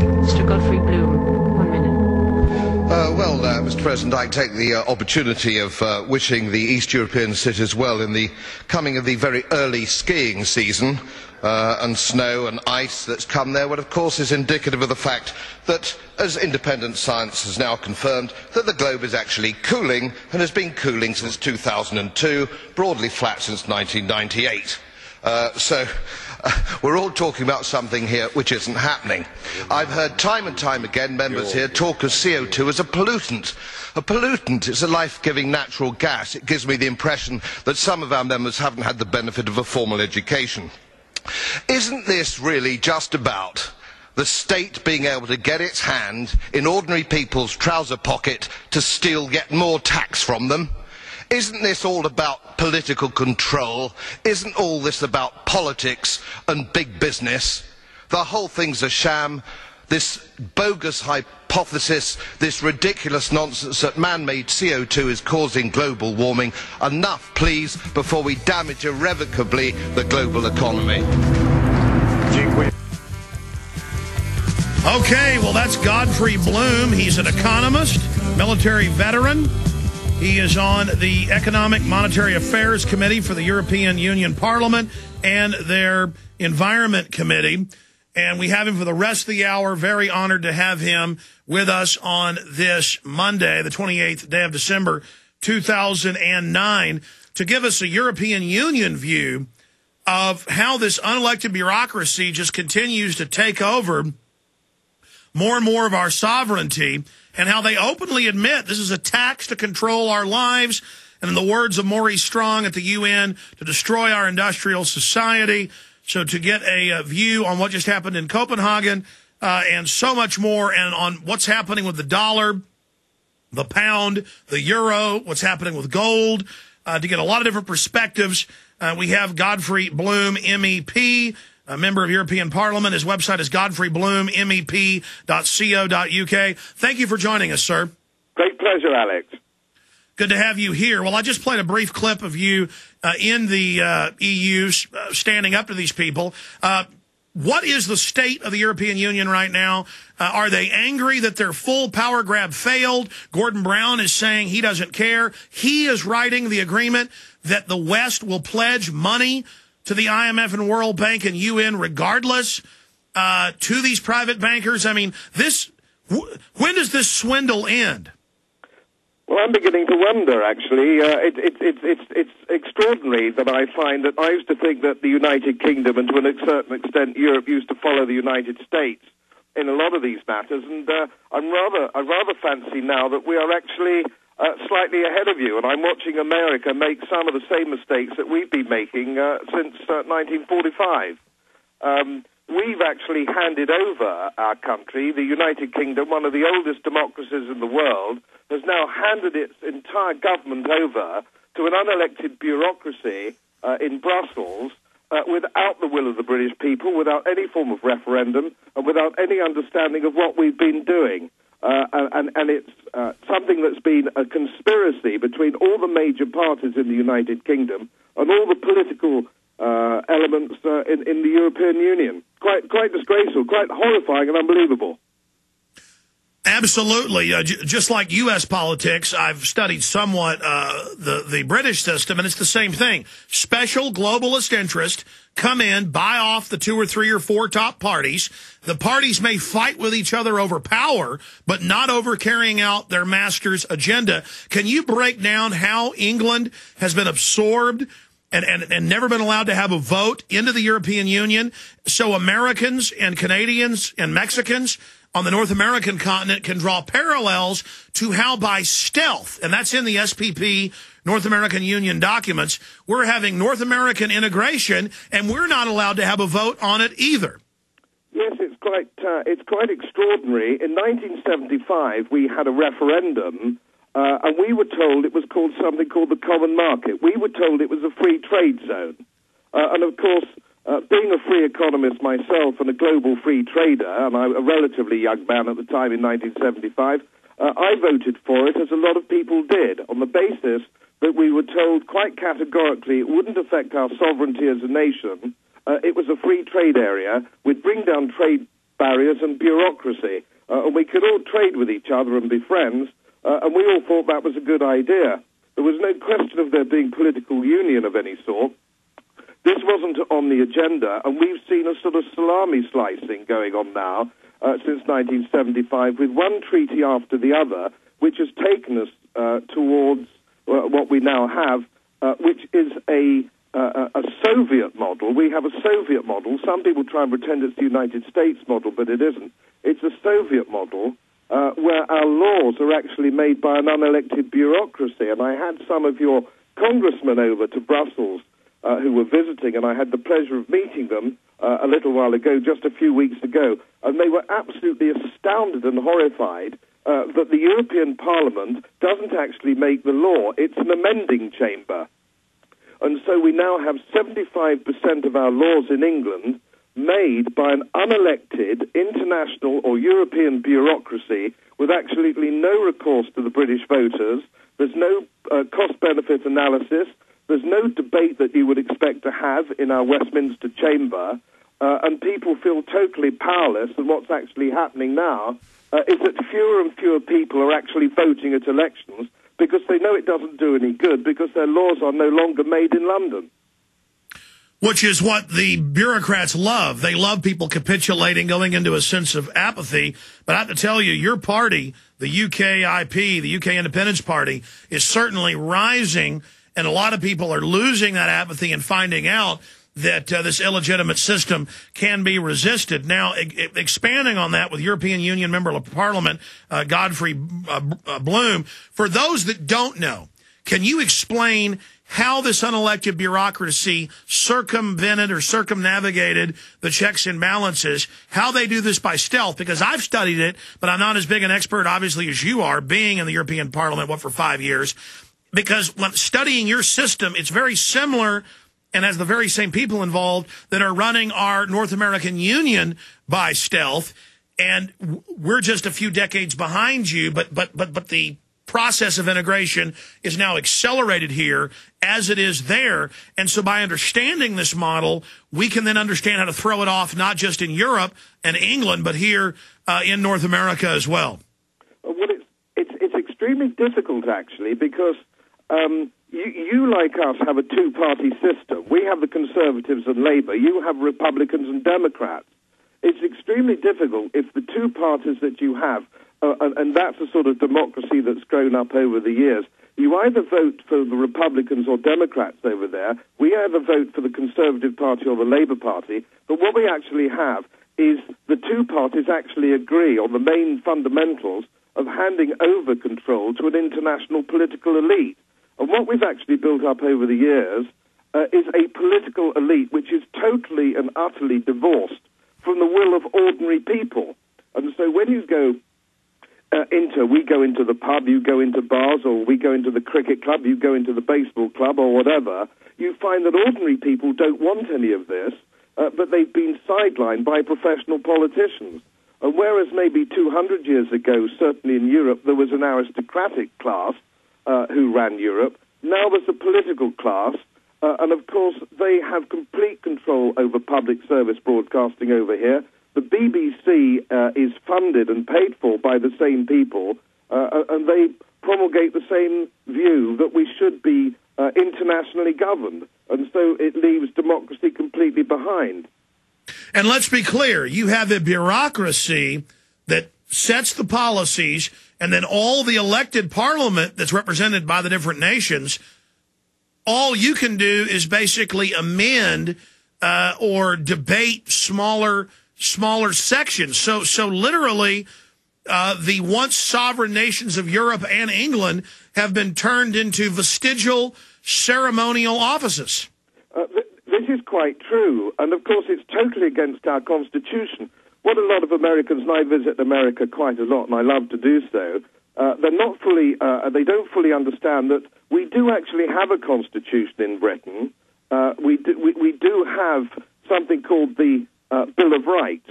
Mr. Godfrey-Bloom, 1 minute. Mr. President, I take the opportunity of wishing the East European cities well in the coming of the very early skiing season, and snow and ice that's come there, what of course is indicative of the fact that, as independent science has now confirmed, that the globe is actually cooling and has been cooling since 2002, broadly flat since 1998. We're all talking about something here which isn't happening. I've heard time and time again members here talk of CO2 as a pollutant. A pollutant is a life-giving natural gas. It gives me the impression that some of our members haven't had the benefit of a formal education. Isn't this really just about the state being able to get its hand in ordinary people's trouser pocket to steal yet more tax from them? Isn't this all about political control? Isn't all this about politics and big business? The whole thing's a sham. This bogus hypothesis, this ridiculous nonsense that man-made CO2 is causing global warming. Enough, please, before we damage irrevocably the global economy. Okay, well, that's Godfrey Bloom. He's an economist, military veteran. He is on the Economic Monetary Affairs Committee for the European Union Parliament and their Environment Committee. And we have him for the rest of the hour. Very honored to have him with us on this Monday, the 28th day of December, 2009, to give us a European Union view of how this unelected bureaucracy just continues to take over more and more of our sovereignty, and how they openly admit this is a tax to control our lives, and in the words of Maurice Strong at the UN, to destroy our industrial society. So to get a view on what just happened in Copenhagen and so much more, and on what's happening with the dollar, the pound, the euro, what's happening with gold, to get a lot of different perspectives, we have Godfrey Bloom, MEP, a member of European Parliament. His website is godfrey-bloom-mep.co.uk. Thank you for joining us, sir. Great pleasure, Alex. Good to have you here. Well, I just played a brief clip of you in the EU standing up to these people. What is the state of the European Union right now? Are they angry that their full power grab failed? Gordon Brown is saying he doesn't care. He is writing the agreement that the West will pledge money to the IMF and World Bank and UN regardless, to these private bankers. I mean, when does this swindle end? Well, I'm beginning to wonder, actually. It's extraordinary that I find that I used to think that the United Kingdom and to a certain extent Europe used to follow the United States in a lot of these matters, and I rather fancy now that we are actually slightly ahead of you, and I'm watching America make some of the same mistakes that we've been making since 1945. We've actually handed over our country. The United Kingdom, one of the oldest democracies in the world, has now handed its entire government over to an unelected bureaucracy in Brussels without the will of the British people, without any form of referendum, and without any understanding of what we've been doing. And it's something that's been a conspiracy between all the major parties in the United Kingdom and all the political elements in the European Union. Quite disgraceful, quite horrifying and unbelievable. Absolutely. Just like U.S. politics, I've studied somewhat the British system, and it's the same thing. Special globalist interests come in, buy off the 2 or 3 or 4 top parties. The parties may fight with each other over power, but not over carrying out their master's agenda. Can you break down how England has been absorbed and never been allowed to have a vote into the European Union, so Americans and Canadians and Mexicans on the North American continent can draw parallels to how by stealth, and that's in the SPP North American Union documents, we're having North American integration, and we're not allowed to have a vote on it either. Yes, it's quite extraordinary. In 1975, we had a referendum, and we were told it was called something called the Common Market. We were told it was a free trade zone. And of course, being a free economist myself and a global free trader, and I'm a relatively young man at the time in 1975, I voted for it, as a lot of people did, on the basis that we were told quite categorically it wouldn't affect our sovereignty as a nation. It was a free trade area. We'd bring down trade barriers and bureaucracy. And we could all trade with each other and be friends, and we all thought that was a good idea. There was no question of there being political union of any sort. This wasn't on the agenda, and we've seen a sort of salami slicing going on now since 1975, with one treaty after the other, which has taken us towards what we now have, which is a Soviet model. We have a Soviet model. Some people try and pretend it's the United States model, but it isn't. It's a Soviet model where our laws are actually made by an unelected bureaucracy. And I had some of your congressmen over to Brussels who were visiting, and I had the pleasure of meeting them a little while ago, just a few weeks ago, and they were absolutely astounded and horrified that the European Parliament doesn't actually make the law. It's an amending chamber. And so we now have 75% of our laws in England made by an unelected international or European bureaucracy with absolutely no recourse to the British voters. There's no cost-benefit analysis. There's no debate that you would expect to have in our Westminster chamber. And people feel totally powerless. And what's actually happening now is that fewer and fewer people are actually voting at elections because they know it doesn't do any good because their laws are no longer made in London. Which is what the bureaucrats love. They love people capitulating, going into a sense of apathy. But I have to tell you, your party, the UKIP, the UK Independence Party, is certainly rising, and a lot of people are losing that apathy and finding out that this illegitimate system can be resisted. Now, expanding on that with European Union Member of Parliament, Godfrey-Bloom, for those that don't know, can you explain how this unelected bureaucracy circumvented or circumnavigated the checks and balances, how they do this by stealth? Because I've studied it, but I'm not as big an expert, obviously, as you are, being in the European Parliament, for 5 years. Because when studying your system, it's very similar and has the very same people involved that are running our North American Union by stealth. And we're just a few decades behind you, but the process of integration is now accelerated here as it is there. And so by understanding this model, we can then understand how to throw it off, not just in Europe and England, but here in North America as well. Well, it's extremely difficult, actually, because you, like us, have a two-party system. We have the Conservatives and Labour. You have Republicans and Democrats. It's extremely difficult if the two parties that you have, and that's a sort of democracy that's grown up over the years, you either vote for the Republicans or Democrats over there. We either vote for the Conservative Party or the Labour Party. But what we actually have is the two parties actually agree on the main fundamentals of handing over control to an international political elite. And what we've actually built up over the years is a political elite which is totally and utterly divorced from the will of ordinary people. And so when you go we go into the pub, you go into bars, or we go into the cricket club, you go into the baseball club, or whatever, you find that ordinary people don't want any of this, but they've been sidelined by professional politicians. And whereas maybe 200 years ago, certainly in Europe, there was an aristocratic class who ran Europe, now there's a political class, and of course they have complete control over public service broadcasting over here. The BBC is funded and paid for by the same people, and they promulgate the same view that we should be internationally governed. And so it leaves democracy completely behind. And let's be clear, you have a bureaucracy that sets the policies, and then all the elected parliament that's represented by the different nations, all you can do is basically amend or debate smaller sections. So literally, the once sovereign nations of Europe and England have been turned into vestigial ceremonial offices. This is quite true, and of course it's totally against our Constitution. What a lot of Americans, and I visit America quite a lot, and I love to do so, they don't fully understand that we do actually have a Constitution in Britain. We do have something called the Bill of Rights,